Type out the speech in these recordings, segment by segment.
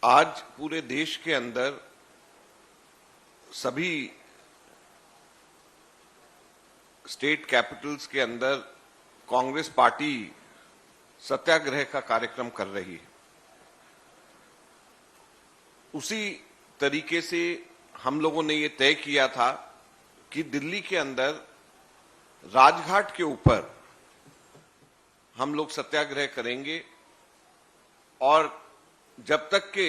आज पूरे देश के अंदर सभी स्टेट कैपिटल्स के अंदर कांग्रेस पार्टी सत्याग्रह का कार्यक्रम कर रही है। उसी तरीके से हम लोगों ने ये तय किया था कि दिल्ली के अंदर राजघाट के ऊपर हम लोग सत्याग्रह करेंगे और जब तक के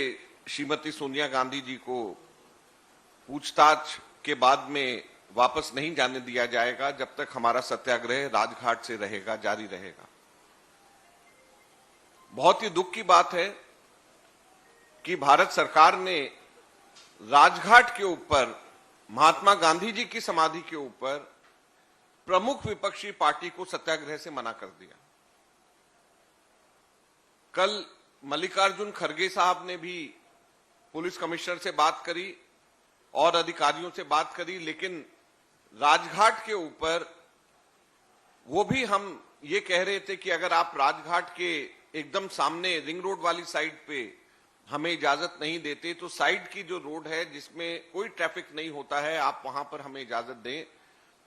श्रीमती सोनिया गांधी जी को पूछताछ के बाद में वापस नहीं जाने दिया जाएगा, जब तक हमारा सत्याग्रह राजघाट से रहेगा, जारी रहेगा। बहुत ही दुख की बात है कि भारत सरकार ने राजघाट के ऊपर महात्मा गांधी जी की समाधि के ऊपर प्रमुख विपक्षी पार्टी को सत्याग्रह से मना कर दिया। कल मल्लिकार्जुन खड़गे साहब ने भी पुलिस कमिश्नर से बात करी और अधिकारियों से बात करी, लेकिन राजघाट के ऊपर वो भी हम ये कह रहे थे कि अगर आप राजघाट के एकदम सामने रिंग रोड वाली साइड पे हमें इजाजत नहीं देते तो साइड की जो रोड है जिसमें कोई ट्रैफिक नहीं होता है, आप वहां पर हमें इजाजत दें।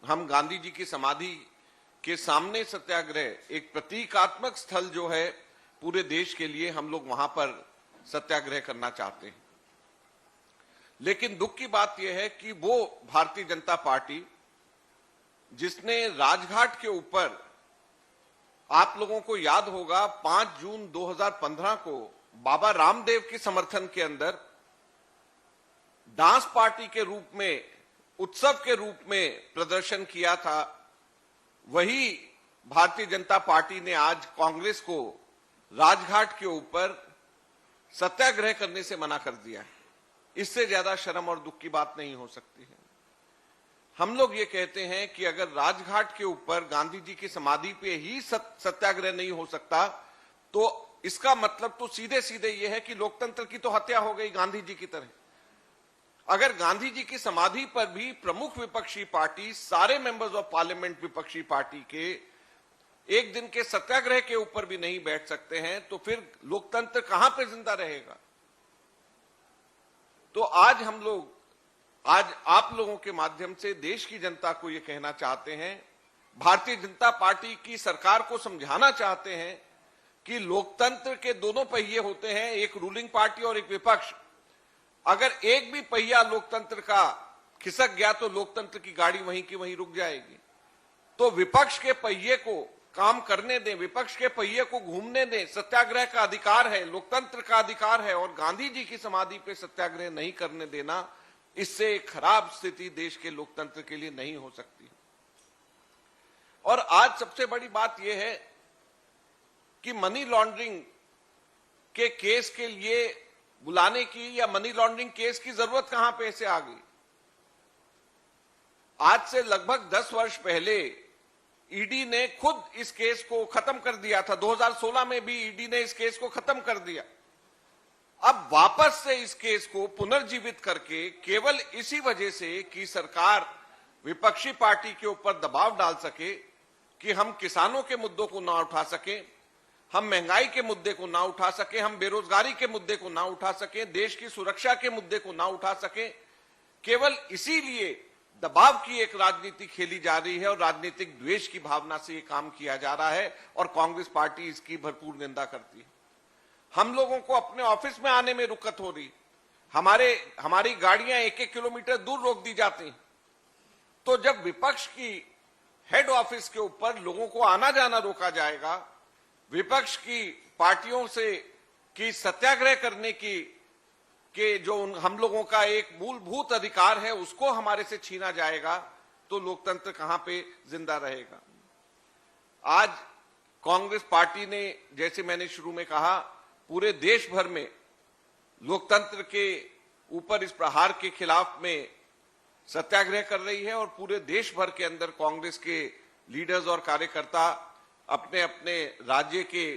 हम गांधी जी की समाधि के सामने सत्याग्रह, एक प्रतीकात्मक स्थल जो है पूरे देश के लिए, हम लोग वहां पर सत्याग्रह करना चाहते हैं। लेकिन दुख की बात यह है कि वो भारतीय जनता पार्टी जिसने राजघाट के ऊपर, आप लोगों को याद होगा 5 जून 2015 को बाबा रामदेव के समर्थन के अंदर डांस पार्टी के रूप में, उत्सव के रूप में प्रदर्शन किया था, वही भारतीय जनता पार्टी ने आज कांग्रेस को राजघाट के ऊपर सत्याग्रह करने से मना कर दिया है। इससे ज्यादा शर्म और दुख की बात नहीं हो सकती है। हम लोग ये कहते हैं कि अगर राजघाट के ऊपर गांधी जी की समाधि पे ही सत्याग्रह नहीं हो सकता तो इसका मतलब तो सीधे सीधे ये है कि लोकतंत्र की तो हत्या हो गई गांधी जी की तरह। अगर गांधी जी की समाधि पर भी प्रमुख विपक्षी पार्टी, सारे मेंबर्स ऑफ पार्लियामेंट विपक्षी पार्टी के एक दिन के सत्याग्रह के ऊपर भी नहीं बैठ सकते हैं तो फिर लोकतंत्र कहां पे जिंदा रहेगा। तो आज हम लोग, आज आप लोगों के माध्यम से देश की जनता को यह कहना चाहते हैं, भारतीय जनता पार्टी की सरकार को समझाना चाहते हैं कि लोकतंत्र के दोनों पहिए होते हैं, एक रूलिंग पार्टी और एक विपक्ष। अगर एक भी पहिया लोकतंत्र का खिसक गया तो लोकतंत्र की गाड़ी वहीं की वहीं रुक जाएगी। तो विपक्ष के पहिए को काम करने दें, विपक्ष के पहिए को घूमने दें। सत्याग्रह का अधिकार है, लोकतंत्र का अधिकार है, और गांधी जी की समाधि पे सत्याग्रह नहीं करने देना, इससे खराब स्थिति देश के लोकतंत्र के लिए नहीं हो सकती। और आज सबसे बड़ी बात यह है कि मनी लॉन्ड्रिंग के केस के लिए बुलाने की, या मनी लॉन्ड्रिंग केस की जरूरत कहां पे से आ गई। आज से लगभग 10 वर्ष पहले ईडी ने खुद इस केस को खत्म कर दिया था। 2016 में भी ईडी ने इस केस को खत्म कर दिया। अब वापस से इस केस को पुनर्जीवित करके केवल इसी वजह से कि सरकार विपक्षी पार्टी के ऊपर दबाव डाल सके कि हम किसानों के मुद्दों को ना उठा सके, हम महंगाई के मुद्दे को ना उठा सके, हम बेरोजगारी के मुद्दे को ना उठा सके, देश की सुरक्षा के मुद्दे को ना उठा सके, केवल इसीलिए दबाव की एक राजनीति खेली जा रही है और राजनीतिक द्वेष की भावना से यह काम किया जा रहा है और कांग्रेस पार्टी इसकी भरपूर निंदा करती है। हम लोगों को अपने ऑफिस में आने में रुकत हो रही, हमारी गाड़ियां 1-1 किलोमीटर दूर रोक दी जाती। तो जब विपक्ष की हेड ऑफिस के ऊपर लोगों को आना जाना रोका जाएगा, विपक्ष की पार्टियों से की सत्याग्रह करने की कि जो हम लोगों का एक मूलभूत अधिकार है उसको हमारे से छीना जाएगा, तो लोकतंत्र कहां पे जिंदा रहेगा। आज कांग्रेस पार्टी ने, जैसे मैंने शुरू में कहा, पूरे देश भर में लोकतंत्र के ऊपर इस प्रहार के खिलाफ में सत्याग्रह कर रही है और पूरे देश भर के अंदर कांग्रेस के लीडर्स और कार्यकर्ता अपने अपने राज्य के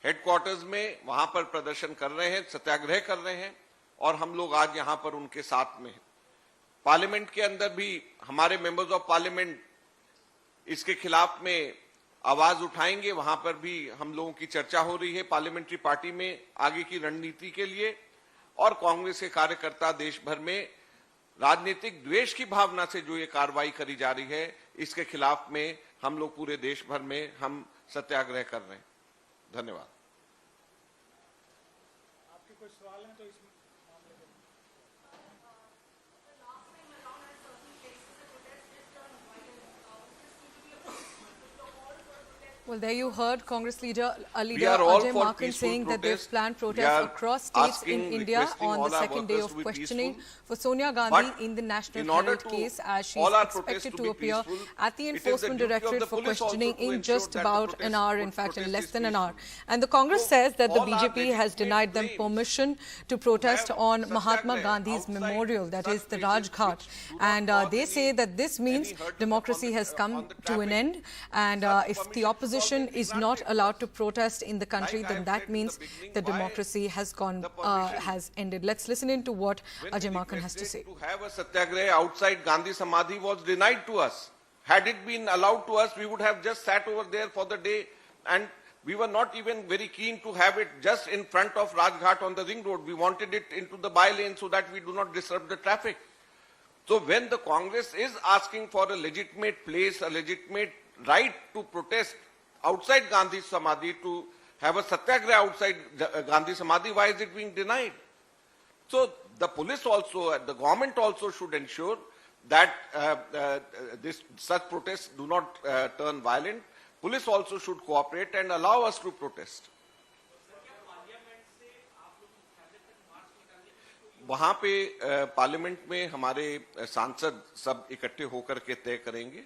हेडक्वार्टर्स में वहां पर प्रदर्शन कर रहे हैं, सत्याग्रह कर रहे हैं और हम लोग आज यहां पर उनके साथ में हैं। पार्लियामेंट के अंदर भी हमारे मेंबर्स ऑफ पार्लियामेंट इसके खिलाफ में आवाज उठाएंगे, वहां पर भी हम लोगों की चर्चा हो रही है पार्लियामेंट्री पार्टी में आगे की रणनीति के लिए। और कांग्रेस के कार्यकर्ता देश भर में राजनीतिक द्वेष की भावना से जो ये कार्रवाई करी जा रही है, इसके खिलाफ में हम लोग पूरे देश भर में हम सत्याग्रह कर रहे हैं। धन्यवाद। आपके कोई सवाल हैं तो इसमें Well, there you heard Congress leader We are all Ajay for Maken peaceful saying that there's protest. planned We protests are across states in asking, India requesting on the all our second day workers of to be questioning peaceful. for Sonia Gandhi But in the National in order Herald to case, as she's all our expected protests to be appear peaceful, at the it is the Enforcement duty of Directorate the for police also questioning to in ensure just that the about an hour, in fact in less protest than is an hour. peaceful. And the Congress So says that the all our BJP has legitimate denied them claims permission to protest have on such Mahatma that Gandhi's outside memorial, that such is the places Rajghat. which do not And cause they any- say that this means hurt on democracy the- has on come the to an traffic. end. And Such if the permission should opposition also be is not granted to allowed us. to protest in the country, Like I then have that said in means the beginning, the why democracy has gone, the permission? has ended. Let's listen in to what When Ajay we Maken has to say. requested to have a satyagraha outside Gandhi Samadhi was denied to us. Had it been allowed to us, we would have just sat over there for the day, and we were not even very keen to have it just in front of Rajghat on the ring road. We wanted it into the by lane so that we do not disrupt the traffic. So when the Congress is asking for a legitimate place, a legitimate right to protest outside Gandhi Samadhi, to have a satyagraha outside Gandhi Samadhi, why is it being denied? So the police also, the government also should ensure that such protests do not turn violent. Police also should cooperate and allow us to protest. वहां पे parliament में हमारे सांसद सब इकट्ठे होकर के तय करेंगे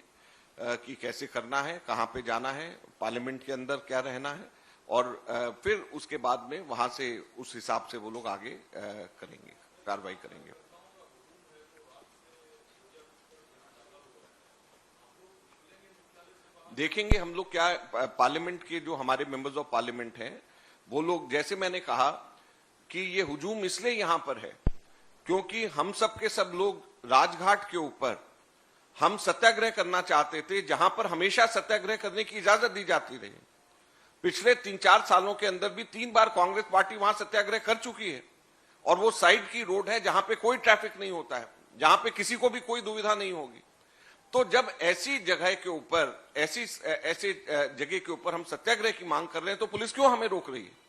कि कैसे करना है, कहां पे जाना है, पार्लियामेंट के अंदर क्या रहना है, और फिर उसके बाद में वहां से उस हिसाब से वो लोग आगे करेंगे, कार्रवाई करेंगे। देखेंगे हम लोग क्या पार्लियामेंट के जो हमारे मेंबर्स ऑफ पार्लियामेंट हैं, वो लोग, जैसे मैंने कहा कि ये हुजूम इसलिए यहां पर है क्योंकि हम सब के सब लोग राजघाट के ऊपर हम सत्याग्रह करना चाहते थे, जहां पर हमेशा सत्याग्रह करने की इजाजत दी जाती रही। पिछले 3-4 सालों के अंदर भी 3 बार कांग्रेस पार्टी वहां सत्याग्रह कर चुकी है, और वो साइड की रोड है जहां पे कोई ट्रैफिक नहीं होता है, जहां पे किसी को भी कोई दुविधा नहीं होगी। तो जब ऐसी जगह के ऊपर, ऐसे जगह के ऊपर हम सत्याग्रह की मांग कर रहे हैं, तो पुलिस क्यों हमें रोक रही है?